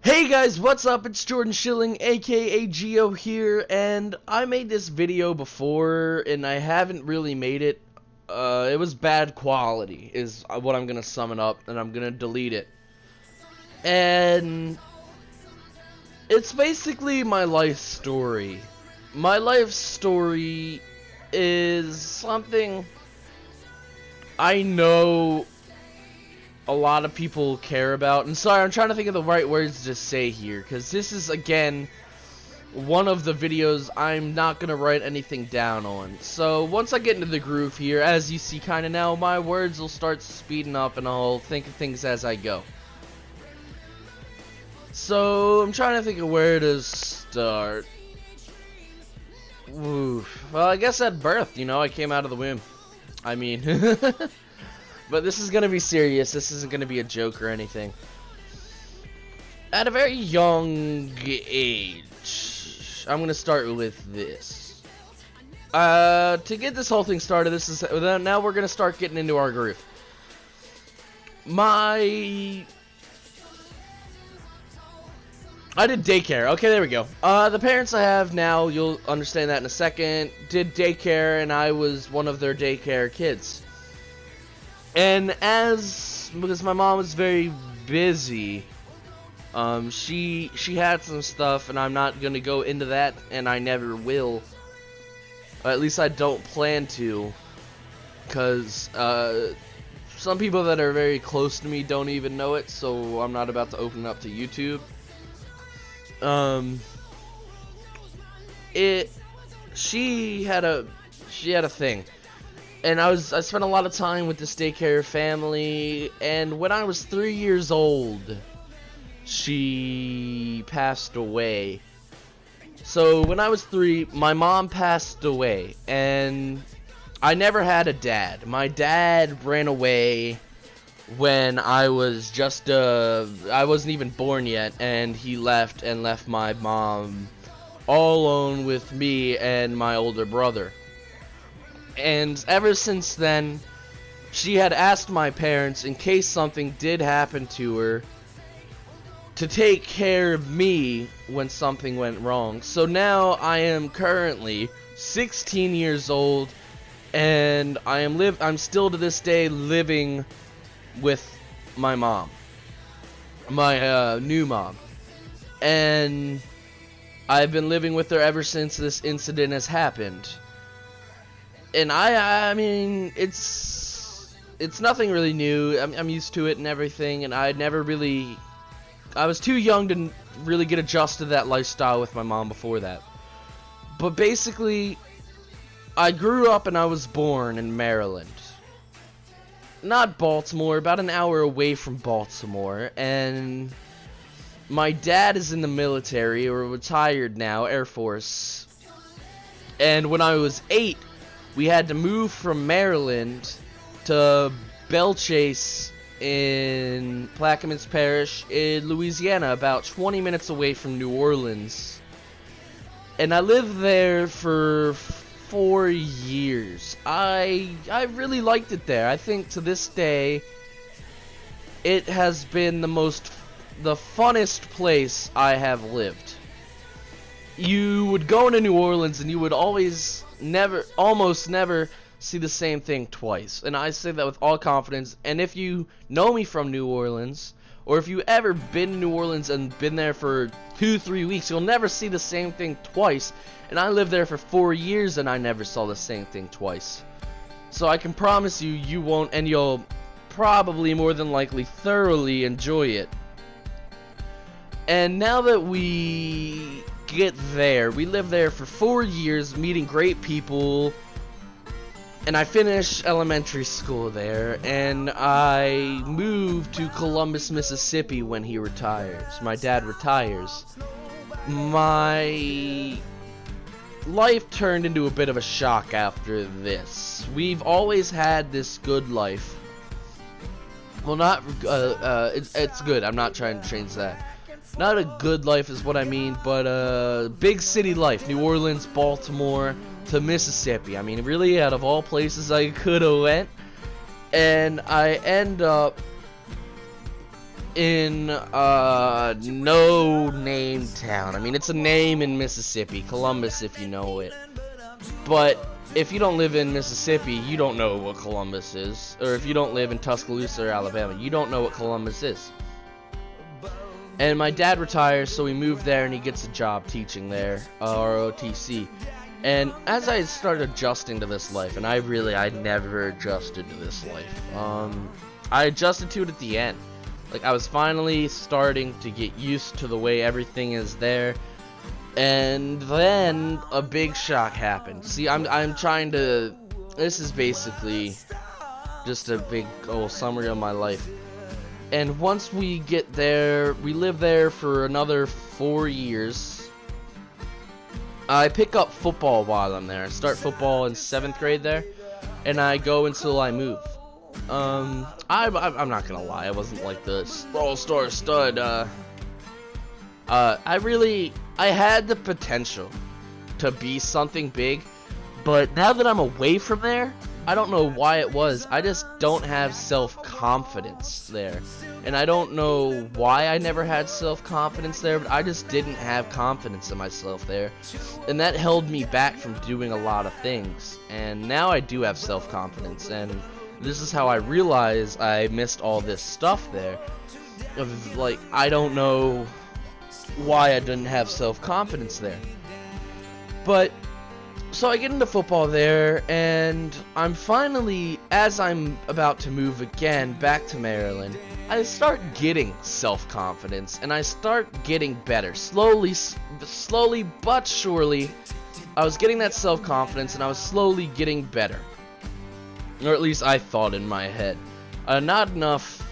Hey guys, what's up? It's Jordan Schilling, aka Geo here, and I made this video before, and I haven't really made it. It was bad quality, is what I'm gonna sum it up, and I'm gonna delete it. And it's basically my life story. My life story is something I know a lot of people care about, and sorry, I'm trying to think of the right words to say here, because this is, again, one of the videos I'm not going to write anything down on. So, once I get into the groove here, as you see kind of now, my words will start speeding up, and I'll think of things as I go. So, I'm trying to think of where to start. Oof. Well, I guess at birth, you know, I came out of the womb. I mean... But this is going to be serious. This isn't going to be a joke or anything. At a very young age, I'm going to start with this. To get this whole thing started, now we're going to start getting into our groove. I did daycare. Okay, there we go. The parents I have now, you'll understand that in a second, did daycare, and I was one of their daycare kids. And because my mom was very busy, she had some stuff, and I'm not gonna go into that, and I never will. Or at least I don't plan to, because some people that are very close to me don't even know it, so I'm not about to open it up to YouTube. She had a thing. And I spent a lot of time with this daycare family, and when I was 3 years old, she passed away. So when I was 3, my mom passed away, and I never had a dad. My dad ran away when I was just, I wasn't even born yet, and he left my mom all alone with me and my older brother. And ever since then, she had asked my parents, in case something did happen to her, to take care of me when something went wrong. So now I am currently 16 years old, and I'm still to this day living with my mom, my new mom, and I've been living with her ever since this incident has happened. And I mean, it's nothing really new. I'm used to it and everything, and I was too young to really get adjusted to that lifestyle with my mom before that. But basically, I grew up and I was born in Maryland. Not Baltimore, about an hour away from Baltimore, and my dad is in the military, or retired now, Air Force. And when I was 8, we had to move from Maryland to Belchase in Plaquemines Parish in Louisiana, about 20 minutes away from New Orleans. And I lived there for 4 years. I really liked it there. I think to this day, it has been the funnest place I have lived. You would go into New Orleans and you would almost never see the same thing twice. And I say that with all confidence. And if you know me from New Orleans, or if you ever been to New Orleans and been there for 2-3 weeks, you'll never see the same thing twice. And I lived there for 4 years and I never saw the same thing twice. So I can promise you, you won't, and you'll probably more than likely thoroughly enjoy it. And now that we get there, we lived there for 4 years, meeting great people, and I finished elementary school there, and I moved to Columbus, Mississippi when he retires. My dad retires. My life turned into a bit of a shock after this. We've always had this good life. Well, not, it's good, I'm not trying to change that. Not a good life is what I mean, but big city life. New Orleans, Baltimore, to Mississippi. I mean, really, out of all places I could have went. And I end up in no name town. I mean, it's a name in Mississippi, Columbus, if you know it. But if you don't live in Mississippi, you don't know what Columbus is. Or if you don't live in Tuscaloosa or Alabama, you don't know what Columbus is. And my dad retires, so we moved there, and he gets a job teaching there, ROTC. And as I started adjusting to this life, and I never adjusted to this life. I adjusted to it at the end. Like, I was finally starting to get used to the way everything is there. And then a big shock happened. See, I'm trying to... This is basically just a big old summary of my life. And once we get there, we live there for another 4 years. I pick up football while I'm there. I start football in 7th grade there, and I go until I move. I'm not gonna lie, I wasn't like the all-star stud. I had the potential to be something big, but now that I'm away from there, I don't know why it was. I just don't have self-confidence there. And I don't know why I never had self-confidence there, but I just didn't have confidence in myself there. And that held me back from doing a lot of things. And now I do have self-confidence, and this is how I realize I missed all this stuff there. Of, like, I don't know why I didn't have self-confidence there. But so I get into football there, and I'm finally, as I'm about to move again back to Maryland, I start getting self-confidence, and I start getting better. Slowly but surely, I was getting that self-confidence, and I was slowly getting better. Or at least I thought in my head. Not enough.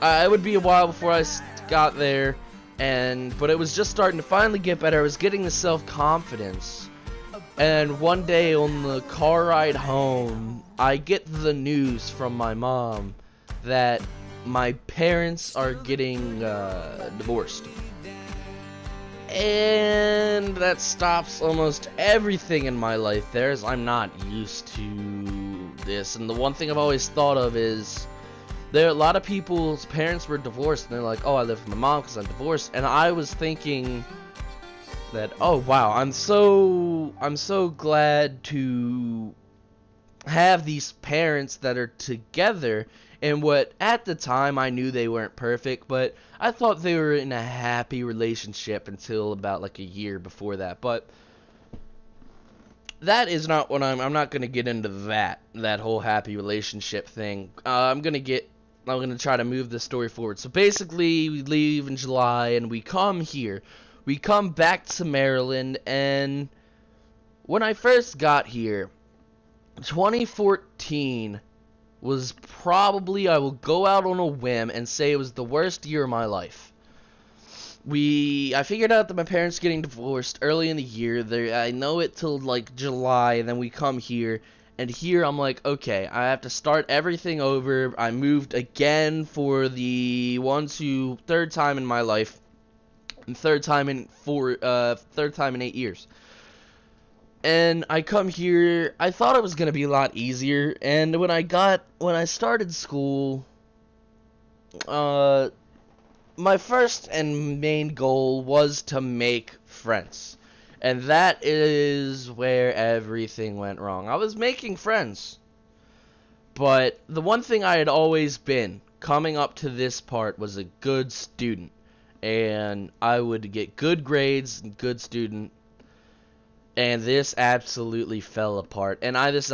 It would be a while before I got there, but it was just starting to finally get better. I was getting the self-confidence. And one day on the car ride home, I get the news from my mom that my parents are getting divorced. And that stops almost everything in my life there, as I'm not used to this. And the one thing I've always thought of is, there are a lot of people's parents were divorced, and they're like, oh, I live with my mom because I'm divorced. And I was thinking that, oh wow, I'm so glad to have these parents that are together, and what at the time I knew they weren't perfect, but I thought they were in a happy relationship until about like a year before that. But that is not what I'm not gonna get into that whole happy relationship thing. I'm gonna try to move the story forward. So basically, we leave in July and we come here. We come back to Maryland, and when I first got here, 2014 was probably, I will go out on a whim and say it was the worst year of my life. I figured out that my parents getting divorced early in the year. I know it till like July, and then we come here, and here I'm like, okay, I have to start everything over. I moved again for the third time in my life. And third time in 8 years. And I come here, I thought it was gonna be a lot easier, and when I started school, my first and main goal was to make friends. And that is where everything went wrong. I was making friends, but the one thing I had always been, coming up to this part, was a good student. And I would get good grades and good student, and this absolutely fell apart. And this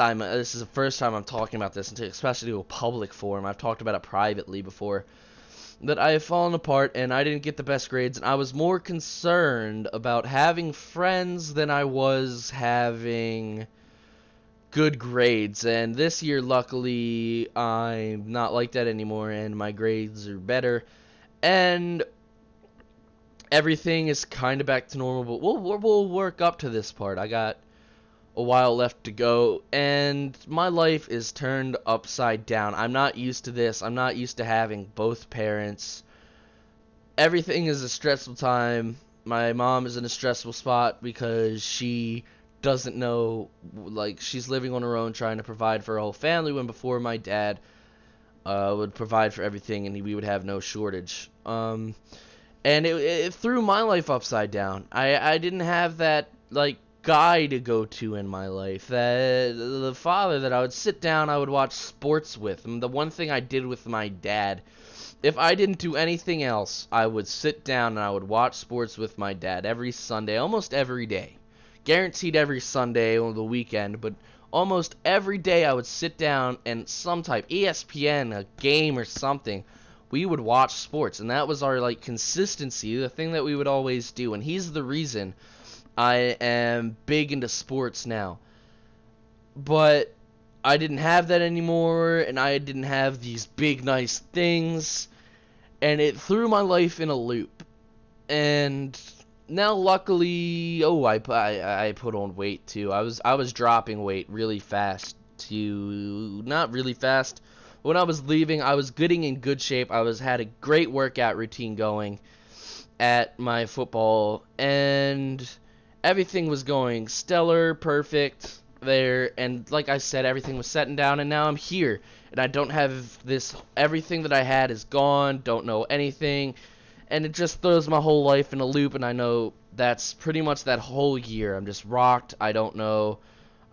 is the first time I'm talking about this, especially to a public forum. I've talked about it privately before, that I have fallen apart and I didn't get the best grades, and I was more concerned about having friends than I was having good grades. And this year, luckily, I'm not like that anymore, and my grades are better, and everything is kind of back to normal, but we'll work up to this part. I got a while left to go, and my life is turned upside down. I'm not used to this. I'm not used to having both parents. Everything is a stressful time. My mom is in a stressful spot because she doesn't know, like, she's living on her own trying to provide for her whole family, when before my dad would provide for everything, and we would have no shortage. And it threw my life upside down. I didn't have that, like, guy to go to in my life. That the father that I would sit down, I would watch sports with. And the one thing I did with my dad, if I didn't do anything else, I would sit down and I would watch sports with my dad every Sunday, almost every day. Guaranteed every Sunday on the weekend, but almost every day I would sit down and some type, ESPN, a game or something, we would watch sports, and that was our, like, consistency, the thing that we would always do, and he's the reason I am big into sports now. But I didn't have that anymore, and I didn't have these big, nice things, and it threw my life in a loop. And now, luckily, I put on weight too. I was dropping weight really fast to not really fast. When I was leaving, I was getting in good shape. Had a great workout routine going at my football, and everything was going stellar, perfect there. And like I said, everything was setting down, and now I'm here, and I don't have this. Everything that I had is gone. Don't know anything, and it just throws my whole life in a loop. And I know that's pretty much that whole year. I'm just rocked. I don't know.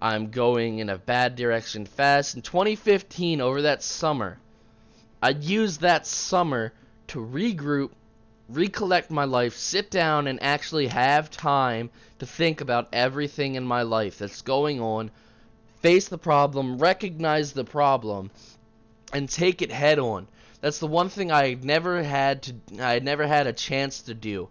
I'm going in a bad direction fast. In 2015, over that summer, I used that summer to regroup, recollect my life, sit down, and actually have time to think about everything in my life that's going on, face the problem, recognize the problem, and take it head on. That's the one thing I never had a chance to do.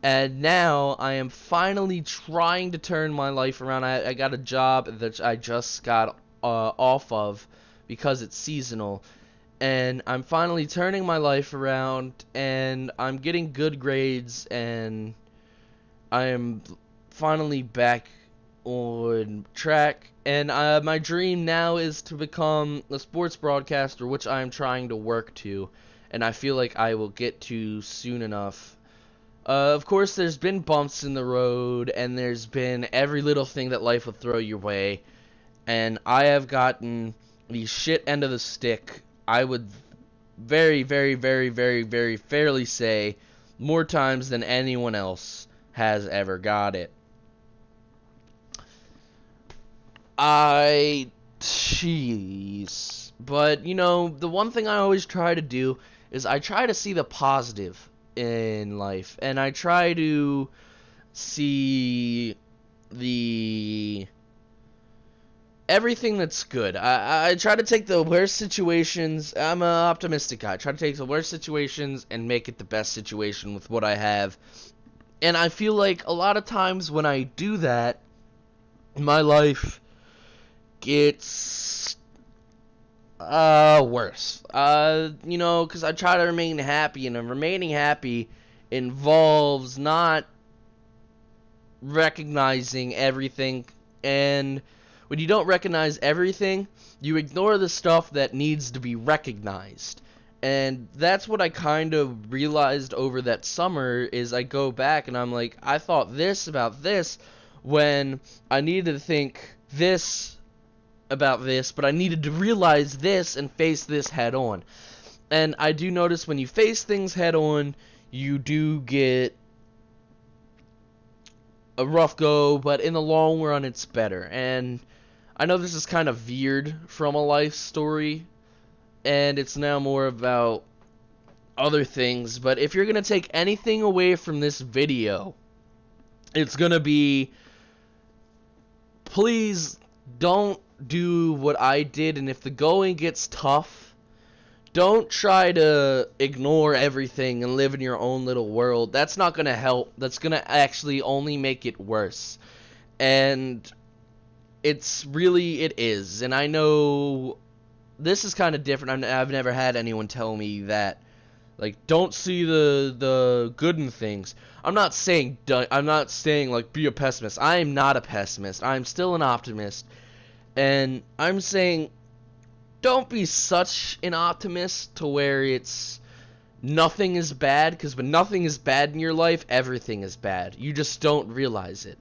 And now I am finally trying to turn my life around. I got a job that I just got off of because it's seasonal. And I'm finally turning my life around, and I'm getting good grades, and I am finally back on track. And my dream now is to become a sports broadcaster, which I am trying to work to. And I feel like I will get to soon enough. Of course, there's been bumps in the road, and there's been every little thing that life will throw your way, and I have gotten the shit end of the stick. I would very, very, very, very, very fairly say more times than anyone else has ever got it. Jeez. But, you know, the one thing I always try to do is I try to see the positive in life, and I try to see everything that's good. I try to take the worst situations. I'm an optimistic guy. I try to take the worst situations and make it the best situation with what I have. And I feel like a lot of times when I do that, my life gets worse. You know, because I try to remain happy, and remaining happy involves not recognizing everything. And when you don't recognize everything, you ignore the stuff that needs to be recognized. And that's what I kind of realized over that summer. Is I go back and I'm like, I thought this about this when I needed to think this about this, but I needed to realize this and face this head on. And I do notice when you face things head on, you do get a rough go, but in the long run it's better. And I know this is kind of veered from a life story, and it's now more about other things, but if you're gonna take anything away from this video, it's gonna be, please don't do what I did. And if the going gets tough, don't try to ignore everything and live in your own little world. That's not going to help. That's going to actually only make it worse. And it is. And I know this is kind of different. I've never had anyone tell me that, like, don't see the good in things. I'm not saying like be a pessimist. I am not a pessimist. I'm still an optimist. And I'm saying, don't be such an optimist to where it's nothing is bad, because when nothing is bad in your life, everything is bad. You just don't realize it.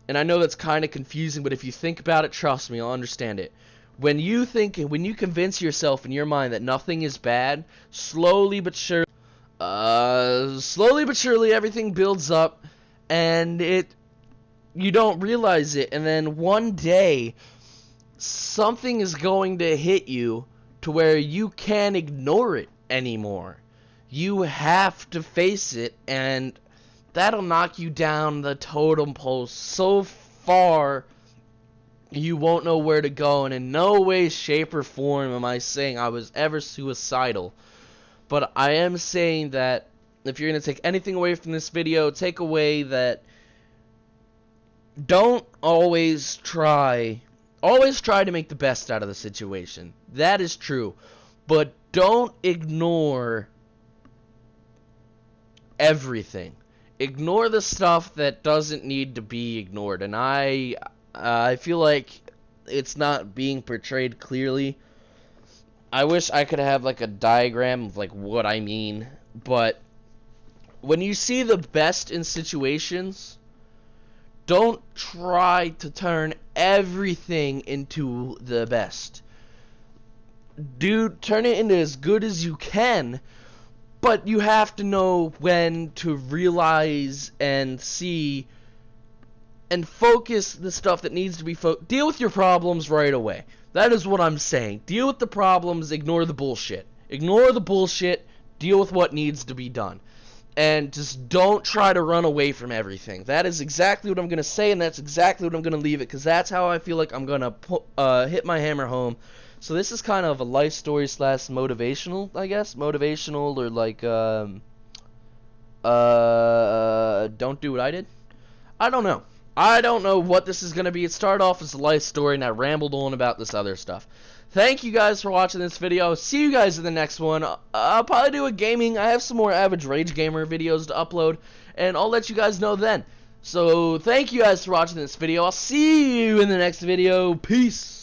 And I know that's kind of confusing, but if you think about it, trust me, you'll understand it. When you convince yourself in your mind that nothing is bad, slowly but surely everything builds up, and you don't realize it, and then one day something is going to hit you to where you can't ignore it anymore. You have to face it, and that'll knock you down the totem pole so far you won't know where to go. And in no way, shape, or form am I saying I was ever suicidal. But I am saying that if you're going to take anything away from this video, take away that don't always try to make the best out of the situation. That is true. But don't ignore everything. Ignore the stuff that doesn't need to be ignored. And I feel like it's not being portrayed clearly. I wish I could have like a diagram of like what I mean. But when you see the best in situations, don't try to turn everything into the best. Turn it into as good as you can, but you have to know when to realize and see and focus the stuff that needs to be deal with your problems right away. That is what I'm saying. Deal with the problems, ignore the bullshit. Ignore the bullshit, deal with what needs to be done. And just don't try to run away from everything. That is exactly what I'm going to say, and that's exactly what I'm going to leave it, because that's how I feel like I'm going to hit my hammer home. So this is kind of a life story / motivational, I guess. Motivational, or like, don't do what I did? I don't know. I don't know what this is going to be. It started off as a life story, and I rambled on about this other stuff. Thank you guys for watching this video. See you guys in the next one. I'll probably do a gaming. I have some more Average Rage Gamer videos to upload, and I'll let you guys know then. So thank you guys for watching this video. I'll see you in the next video. Peace.